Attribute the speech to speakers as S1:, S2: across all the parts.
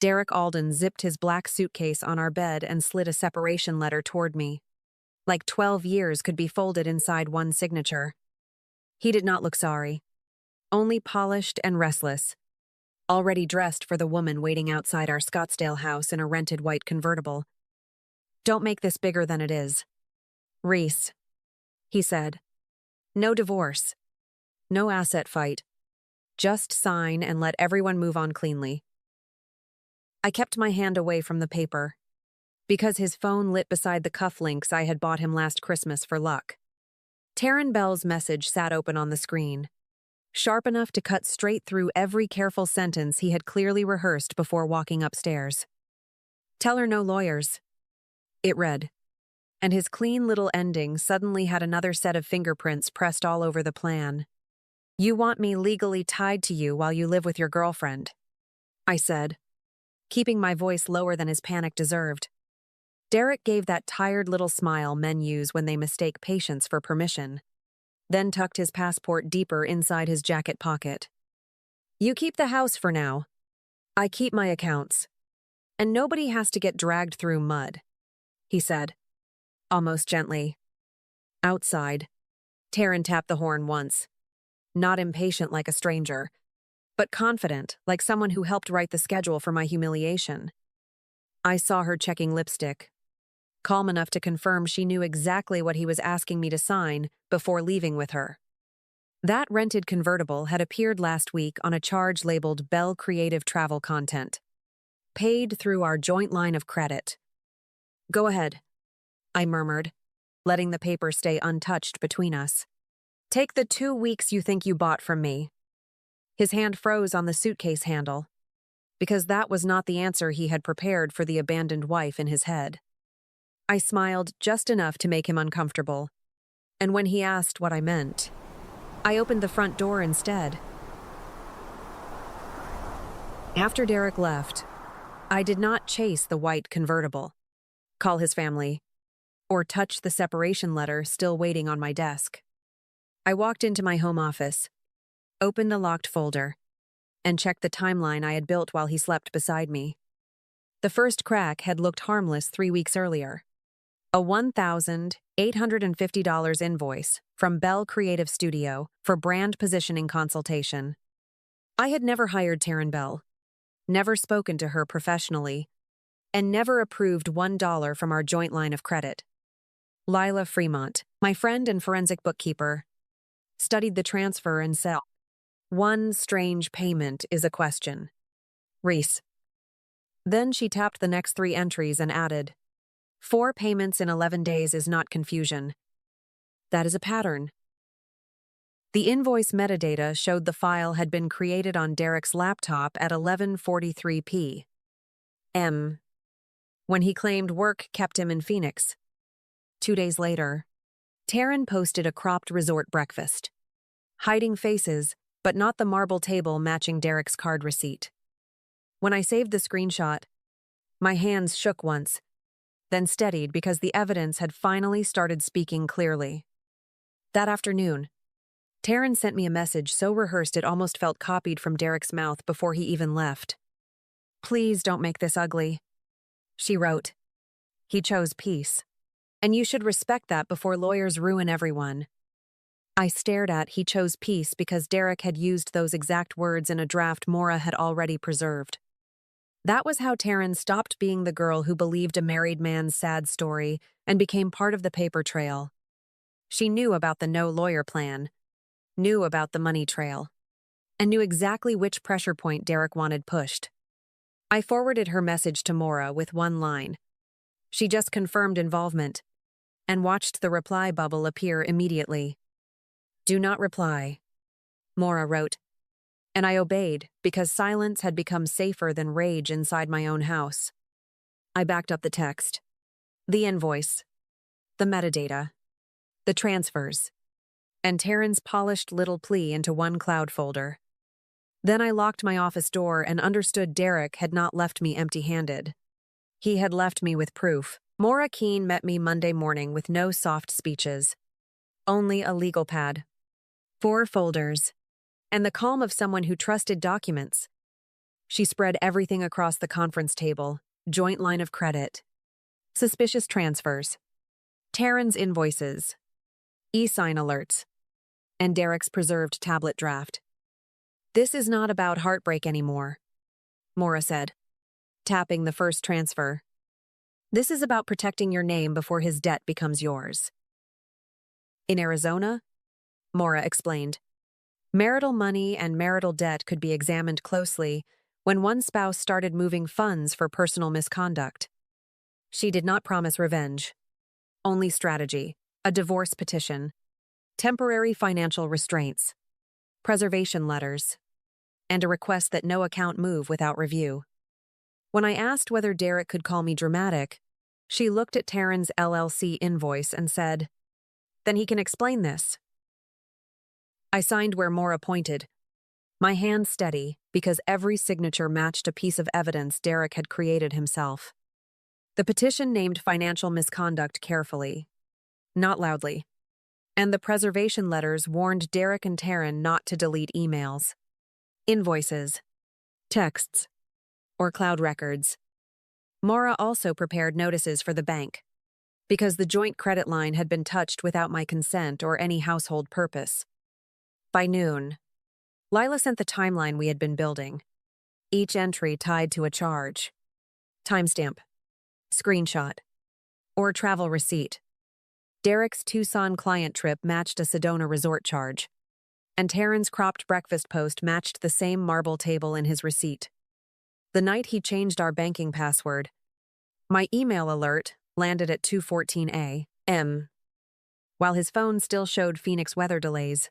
S1: Derek Alden zipped his black suitcase on our bed and slid a separation letter toward me. Like 12 years could be folded inside one signature. He did not look sorry. Only polished and restless. Already dressed for the woman waiting outside our Scottsdale house in a rented white convertible. "Don't make this bigger than it is. Reese," he said. "No divorce. No asset fight. Just sign and let everyone move on cleanly." I kept my hand away from the paper, because his phone lit beside the cufflinks I had bought him last Christmas for luck. Taryn Bell's message sat open on the screen, sharp enough to cut straight through every careful sentence he had clearly rehearsed before walking upstairs. "Tell her no lawyers," it read, and his clean little ending suddenly had another set of fingerprints pressed all over the plan. "You want me legally tied to you while you live with your girlfriend," I said, keeping my voice lower than his panic deserved. Derek gave that tired little smile men use when they mistake patience for permission, then tucked his passport deeper inside his jacket pocket. "You keep the house for now. I keep my accounts. And nobody has to get dragged through mud," he said, almost gently. Outside, Taryn tapped the horn once, not impatient like a stranger, but confident like someone who helped write the schedule for my humiliation. I saw her checking lipstick, calm enough to confirm she knew exactly what he was asking me to sign before leaving with her. That rented convertible had appeared last week on a charge labeled Bell Creative Travel Content, paid through our joint line of credit. "Go ahead," I murmured, letting the paper stay untouched between us. "Take the 2 weeks you think you bought from me." His hand froze on the suitcase handle, because that was not the answer he had prepared for the abandoned wife in his head. I smiled just enough to make him uncomfortable, and when he asked what I meant, I opened the front door instead. After Derek left, I did not chase the white convertible, call his family, or touch the separation letter still waiting on my desk. I walked into my home office, opened a locked folder, and checked the timeline I had built while he slept beside me. The first crack had looked harmless 3 weeks earlier. A $1,850 invoice from Bell Creative Studio for brand positioning consultation. I had never hired Taryn Bell, never spoken to her professionally, and never approved $1 from our joint line of credit. Lila Fremont, my friend and forensic bookkeeper, studied the transfer and said, "One strange payment is a question. Reese." Then she tapped the next 3 entries and added, "4 payments in 11 days is not confusion. That is a pattern." The invoice metadata showed the file had been created on Derek's laptop at 11:43 p.m., when he claimed work kept him in Phoenix. 2 days later, Taryn posted a cropped resort breakfast, hiding faces, but not the marble table matching Derek's card receipt. When I saved the screenshot, my hands shook once, then steadied because the evidence had finally started speaking clearly. That afternoon, Taryn sent me a message so rehearsed it almost felt copied from Derek's mouth before he even left. "Please don't make this ugly," she wrote. "He chose peace, and you should respect that before lawyers ruin everyone." I stared at "he chose peace" because Derek had used those exact words in a draft Maura had already preserved. That was how Taryn stopped being the girl who believed a married man's sad story and became part of the paper trail. She knew about the no-lawyer plan, knew about the money trail, and knew exactly which pressure point Derek wanted pushed. I forwarded her message to Maura with one line. She just confirmed involvement, and watched the reply bubble appear immediately. "Do not reply," Maura wrote, and I obeyed because silence had become safer than rage inside my own house. I backed up the text, the invoice, the metadata, the transfers, and Taryn's polished little plea into one cloud folder. Then I locked my office door and understood Derek had not left me empty-handed. He had left me with proof. Maura Keene met me Monday morning with no soft speeches, only a legal pad, 4 folders, and the calm of someone who trusted documents. She spread everything across the conference table: joint line of credit, suspicious transfers, Taryn's invoices, e-sign alerts, and Derek's preserved tablet draft. "This is not about heartbreak anymore," Maura said, tapping the first transfer. "This is about protecting your name before his debt becomes yours." "In Arizona," Maura explained, "marital money and marital debt could be examined closely when one spouse started moving funds for personal misconduct." She did not promise revenge, only strategy: a divorce petition, temporary financial restraints, preservation letters, and a request that no account move without review. When I asked whether Derek could call me dramatic, she looked at Taryn's LLC invoice and said, "Then he can explain this." I signed where Maura pointed, my hand steady because every signature matched a piece of evidence Derek had created himself. The petition named financial misconduct carefully, not loudly, and the preservation letters warned Derek and Taryn not to delete emails, invoices, texts, or cloud records. Maura also prepared notices for the bank, because the joint credit line had been touched without my consent or any household purpose. By noon, Lila sent the timeline we had been building, each entry tied to a charge, timestamp, screenshot, or travel receipt. Derek's Tucson client trip matched a Sedona resort charge, and Taryn's cropped breakfast post matched the same marble table in his receipt. The night he changed our banking password, my email alert landed at 2:14 a.m., while his phone still showed Phoenix weather delays.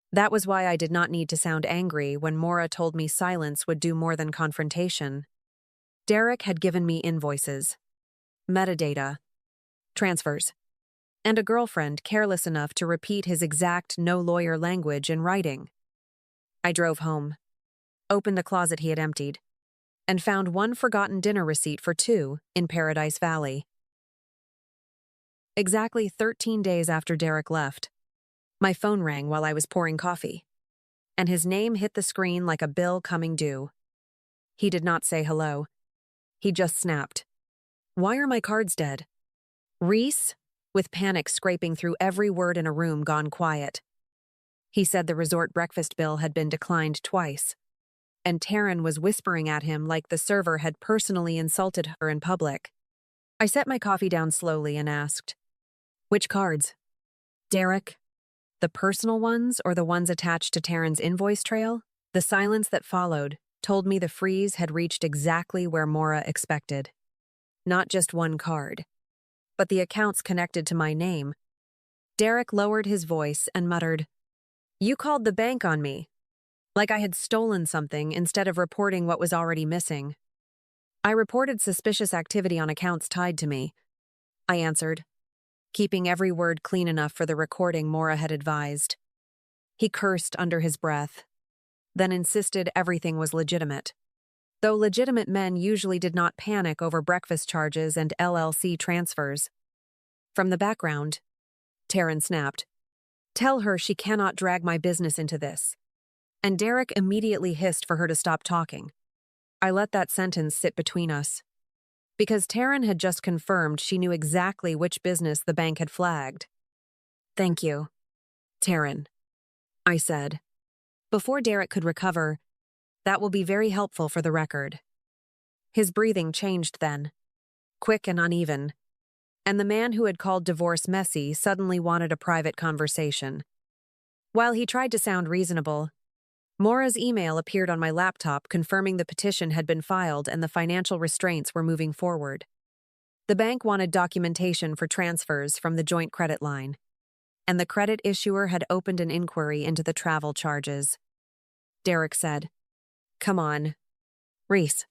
S1: That was why I did not need to sound angry when Maura told me silence would do more than confrontation. Derek had given me invoices, metadata, transfers, and a girlfriend careless enough to repeat his exact no-lawyer language in writing. I drove home, opened the closet he had emptied, and found one forgotten dinner receipt for two in Paradise Valley. Exactly 13 days after Derek left, my phone rang while I was pouring coffee, and his name hit the screen like a bill coming due. He did not say hello. He just snapped, "Why are my cards dead?" "Reese," with panic scraping through every word in a room gone quiet. He said the resort breakfast bill had been declined twice, and Taryn was whispering at him like the server had personally insulted her in public. I set my coffee down slowly and asked, "Which cards?" "Derek." "The personal ones or the ones attached to Taryn's invoice trail?" The silence that followed told me the freeze had reached exactly where Maura expected. Not just one card, but the accounts connected to my name. Derek lowered his voice and muttered, "You called the bank on me, like I had stolen something instead of reporting what was already missing." "I reported suspicious activity on accounts tied to me," I answered, keeping every word clean enough for the recording Maura had advised. He cursed under his breath, then insisted everything was legitimate, though legitimate men usually did not panic over breakfast charges and LLC transfers. From the background, Taryn snapped, "Tell her she cannot drag my business into this," and Derek immediately hissed for her to stop talking. I let that sentence sit between us, because Taryn had just confirmed she knew exactly which business the bank had flagged. "Thank you, Taryn," I said. Before Derek could recover, "That will be very helpful for the record." His breathing changed then, quick and uneven, and the man who had called divorce messy suddenly wanted a private conversation. While he tried to sound reasonable, Maura's email appeared on my laptop confirming the petition had been filed and the financial restraints were moving forward. The bank wanted documentation for transfers from the joint credit line, and the credit issuer had opened an inquiry into the travel charges. Derek said, "Come on, Reese.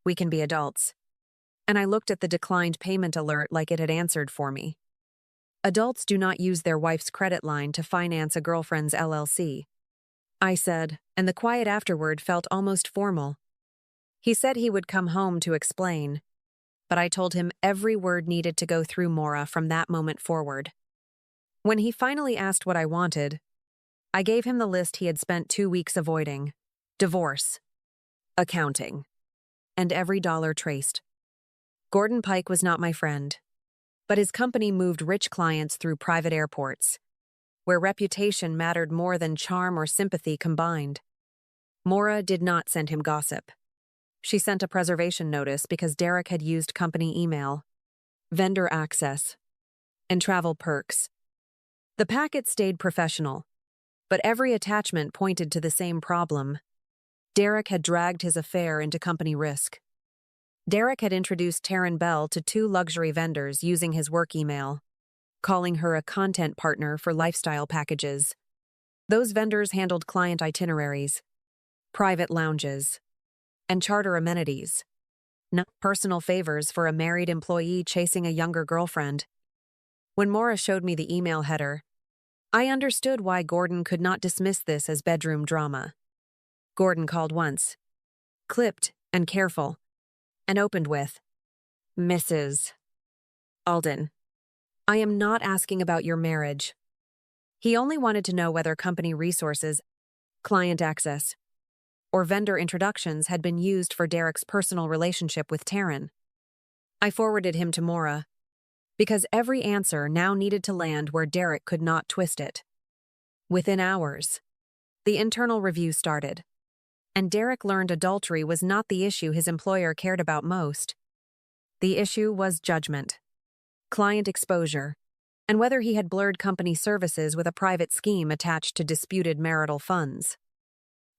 S1: We can be adults." And I looked at the declined payment alert like it had answered for me. Adults do not use their wife's credit line to finance a girlfriend's LLC, I said, and the quiet afterward felt almost formal. He said he would come home to explain, but I told him every word needed to go through Maura from that moment forward. When he finally asked what I wanted, I gave him the list he had spent 2 weeks avoiding: divorce, accounting, and every dollar traced. Gordon Pike was not my friend, but his company moved rich clients through private airports, where reputation mattered more than charm or sympathy combined. Maura did not send him gossip. She sent a preservation notice because Derek had used company email, vendor access, and travel perks. The packet stayed professional, but every attachment pointed to the same problem. Derek had dragged his affair into company risk. Derek had introduced Taryn Bell to 2 luxury vendors using his work email, calling her a content partner for lifestyle packages. Those vendors handled client itineraries, private lounges, and charter amenities, not personal favors for a married employee chasing a younger girlfriend. When Maura showed me the email header, I understood why Gordon could not dismiss this as bedroom drama. Gordon called once, clipped and careful, and opened with, "Mrs. Alden, I am not asking about your marriage." He only wanted to know whether company resources, client access, or vendor introductions had been used for Derek's personal relationship with Taryn. I forwarded him to Maura, because every answer now needed to land where Derek could not twist it. Within hours, the internal review started, and Derek learned adultery was not the issue his employer cared about most. The issue was judgment, client exposure, and whether he had blurred company services with a private scheme attached to disputed marital funds.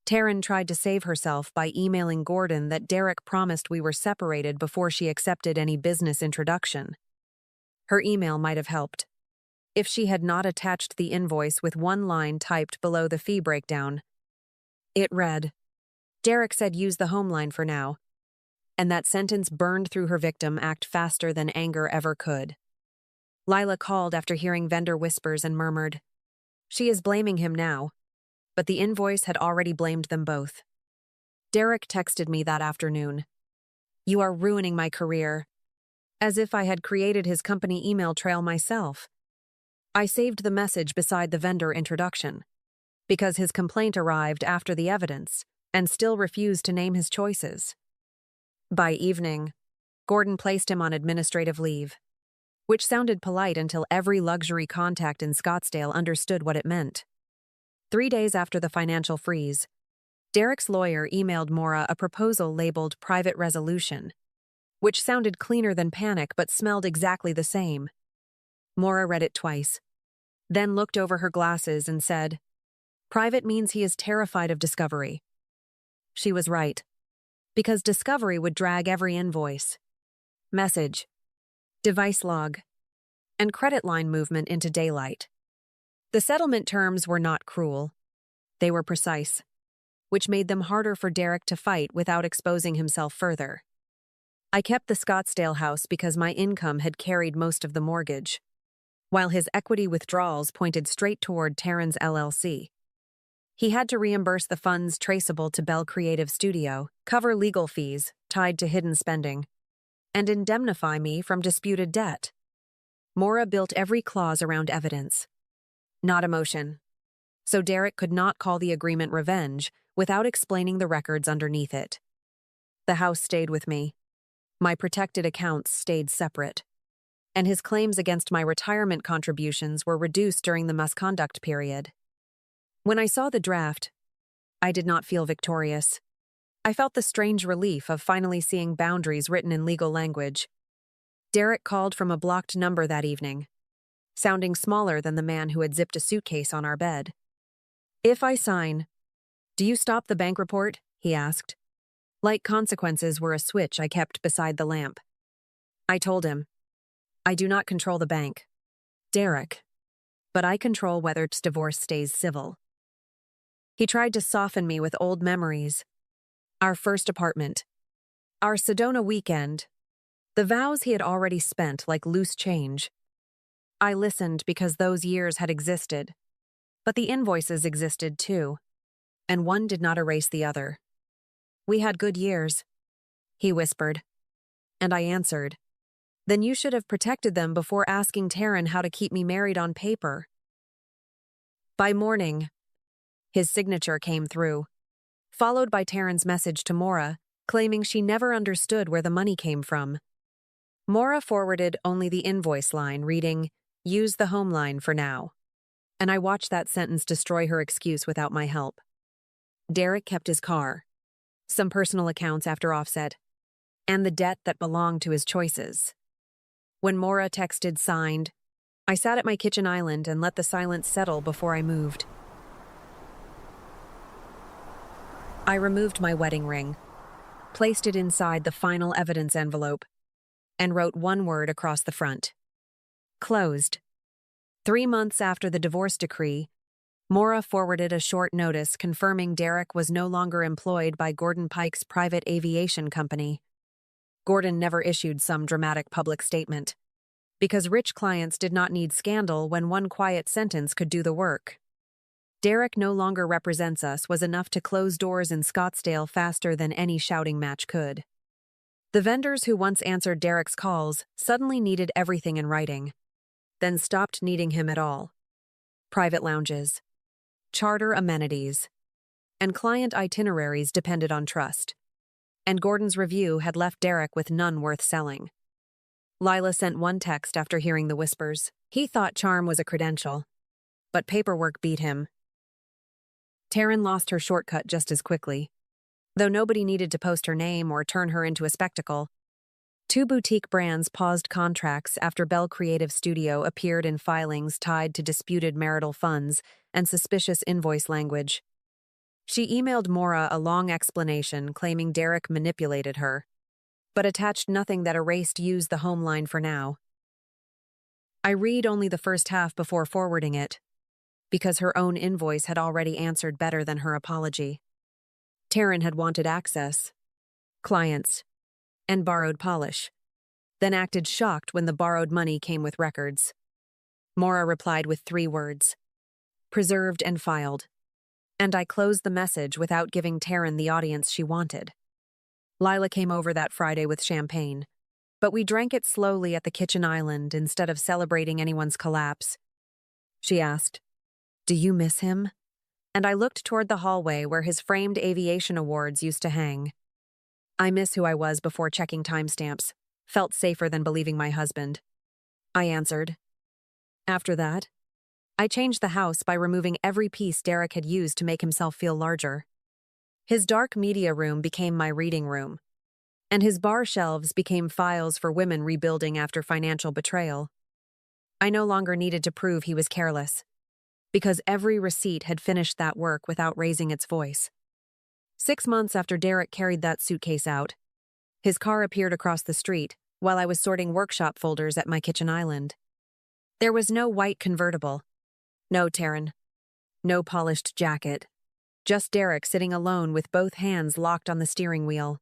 S1: Taryn tried to save herself by emailing Gordon that Derek promised we were separated before she accepted any business introduction. Her email might have helped, if she had not attached the invoice with one line typed below the fee breakdown. It read, "Derek said use the home line for now," and that sentence burned through her victim act faster than anger ever could. Lila called after hearing vendor whispers and murmured, "She is blaming him now," but the invoice had already blamed them both. Derek texted me that afternoon, "You are ruining my career," as if I had created his company email trail myself. I saved the message beside the vendor introduction, because his complaint arrived after the evidence and still refused to name his choices. By evening, Gordon placed him on administrative leave, which sounded polite until every luxury contact in Scottsdale understood what it meant. 3 days after the financial freeze, Derek's lawyer emailed Maura a proposal labeled private resolution, which sounded cleaner than panic but smelled exactly the same. Maura read it twice, then looked over her glasses and said, "Private means he is terrified of discovery." She was right, because discovery would drag every invoice, message, device log, and credit line movement into daylight. The settlement terms were not cruel. They were precise, which made them harder for Derek to fight without exposing himself further. I kept the Scottsdale house because my income had carried most of the mortgage, while his equity withdrawals pointed straight toward Taryn's LLC. He had to reimburse the funds traceable to Bell Creative Studio, cover legal fees tied to hidden spending, and indemnify me from disputed debt. Maura built every clause around evidence, not emotion, so Derek could not call the agreement revenge without explaining the records underneath it. The house stayed with me. My protected accounts stayed separate, and his claims against my retirement contributions were reduced during the misconduct period. When I saw the draft, I did not feel victorious. I felt the strange relief of finally seeing boundaries written in legal language. Derek called from a blocked number that evening, sounding smaller than the man who had zipped a suitcase on our bed. "If I sign, do you stop the bank report?" he asked. Like consequences were a switch I kept beside the lamp. I told him, "I do not control the bank, Derek, but I control whether its divorce stays civil." He tried to soften me with old memories. Our first apartment, our Sedona weekend, the vows he had already spent like loose change. I listened because those years had existed, but the invoices existed too, and one did not erase the other. "We had good years," he whispered, and I answered, "Then you should have protected them before asking Taryn how to keep me married on paper." By morning, his signature came through, followed by Taryn's message to Maura, claiming she never understood where the money came from. Maura forwarded only the invoice line, reading, "Use the home line for now." And I watched that sentence destroy her excuse without my help. Derek kept his car, some personal accounts after offset, and the debt that belonged to his choices. When Maura texted signed, I sat at my kitchen island and let the silence settle before I moved. I removed my wedding ring, placed it inside the final evidence envelope, and wrote one word across the front. Closed. 3 months after the divorce decree, Maura forwarded a short notice confirming Derek was no longer employed by Gordon Pike's private aviation company. Gordon never issued some dramatic public statement, because rich clients did not need scandal when one quiet sentence could do the work. Derek no longer represents us was enough to close doors in Scottsdale faster than any shouting match could. The vendors who once answered Derek's calls suddenly needed everything in writing, then stopped needing him at all. Private lounges, charter amenities, and client itineraries depended on trust. And Gordon's review had left Derek with none worth selling. Lila sent one text after hearing the whispers. He thought charm was a credential, but paperwork beat him. Taryn lost her shortcut just as quickly. Though nobody needed to post her name or turn her into a spectacle, 2 boutique brands paused contracts after Bell Creative Studio appeared in filings tied to disputed marital funds and suspicious invoice language. She emailed Maura a long explanation claiming Derek manipulated her, but attached nothing that erased "use the home line for now." I read only the first half before forwarding it, because her own invoice had already answered better than her apology. Taryn had wanted access, clients, and borrowed polish, then acted shocked when the borrowed money came with records. Maura replied with 3 words: preserved and filed. And I closed the message without giving Taryn the audience she wanted. Lila came over that Friday with champagne, but we drank it slowly at the kitchen island instead of celebrating anyone's collapse. She asked, "Do you miss him?" And I looked toward the hallway where his framed aviation awards used to hang. I miss who I was before checking timestamps. Felt safer than believing my husband. I answered. After that, I changed the house by removing every piece Derek had used to make himself feel larger. His dark media room became my reading room, and his bar shelves became files for women rebuilding after financial betrayal. I no longer needed to prove he was careless, because every receipt had finished that work without raising its voice. 6 months after Derek carried that suitcase out, his car appeared across the street while I was sorting workshop folders at my kitchen island. There was no white convertible, no Taryn, no polished jacket, just Derek sitting alone with both hands locked on the steering wheel.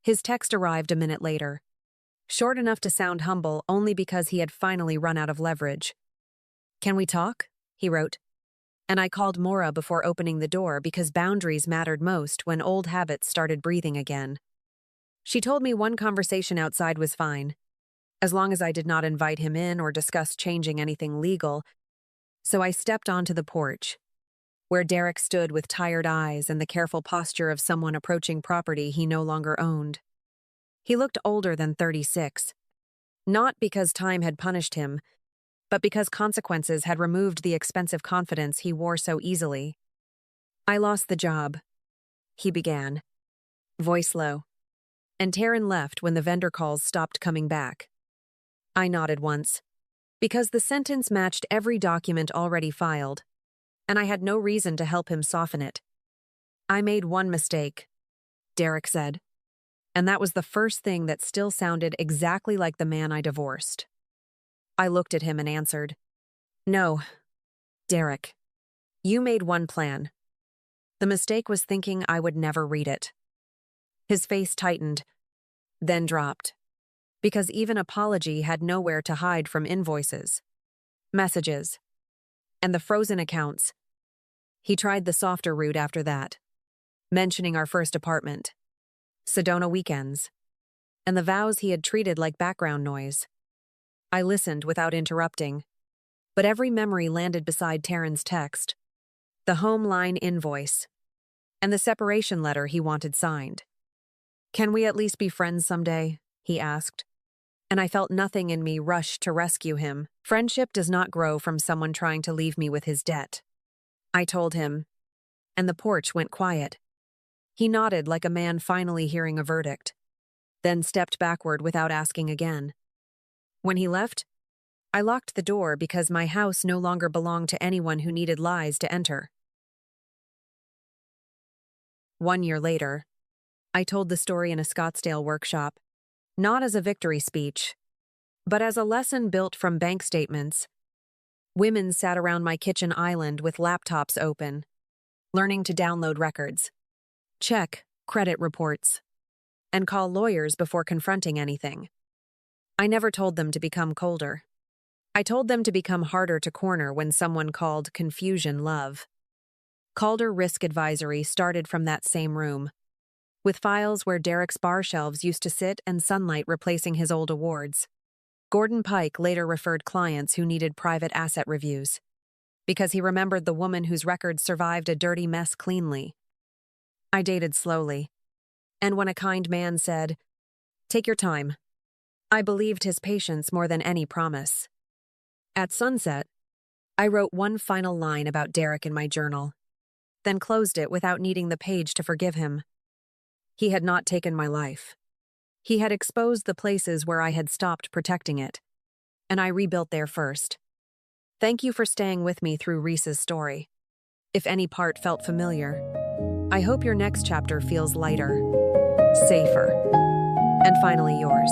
S1: His text arrived a minute later, short enough to sound humble only because he had finally run out of leverage. "Can we talk?" he wrote. And I called Maura before opening the door because boundaries mattered most when old habits started breathing again. She told me one conversation outside was fine, as long as I did not invite him in or discuss changing anything legal. So I stepped onto the porch, where Derek stood with tired eyes and the careful posture of someone approaching property he no longer owned. He looked older than 36, not because time had punished him, but because consequences had removed the expensive confidence he wore so easily. "I lost the job," he began, voice low, and Taryn left when the vendor calls stopped coming back. I nodded once, because the sentence matched every document already filed, and I had no reason to help him soften it. "I made one mistake," Derek said, and that was the first thing that still sounded exactly like the man I divorced. I looked at him and answered, "No, Derek, you made one plan. The mistake was thinking I would never read it." His face tightened, then dropped, because even apology had nowhere to hide from invoices, messages, and the frozen accounts. He tried the softer route after that, mentioning our first apartment, Sedona weekends, and the vows he had treated like background noise. I listened without interrupting, but every memory landed beside Taryn's text, the home line invoice, and the separation letter he wanted signed. "Can we at least be friends someday?" he asked. And I felt nothing in me rush to rescue him. Friendship does not grow from someone trying to leave me with his debt. I told him, and the porch went quiet. He nodded like a man finally hearing a verdict, then stepped backward without asking again. When he left, I locked the door because my house no longer belonged to anyone who needed lies to enter. 1 year later, I told the story in a Scottsdale workshop, not as a victory speech, but as a lesson built from bank statements. Women sat around my kitchen island with laptops open, learning to download records, check credit reports, and call lawyers before confronting anything. I never told them to become colder. I told them to become harder to corner when someone called confusion love. Calder Risk Advisory started from that same room, with files where Derek's bar shelves used to sit and sunlight replacing his old awards. Gordon Pike later referred clients who needed private asset reviews, because he remembered the woman whose records survived a dirty mess cleanly. I dated slowly, and when a kind man said, "Take your time," I believed his patience more than any promise. At sunset, I wrote one final line about Derek in my journal, then closed it without needing the page to forgive him. He had not taken my life. He had exposed the places where I had stopped protecting it, and I rebuilt there first. Thank you for staying with me through Reese's story. If any part felt familiar, I hope your next chapter feels lighter, safer, and finally yours.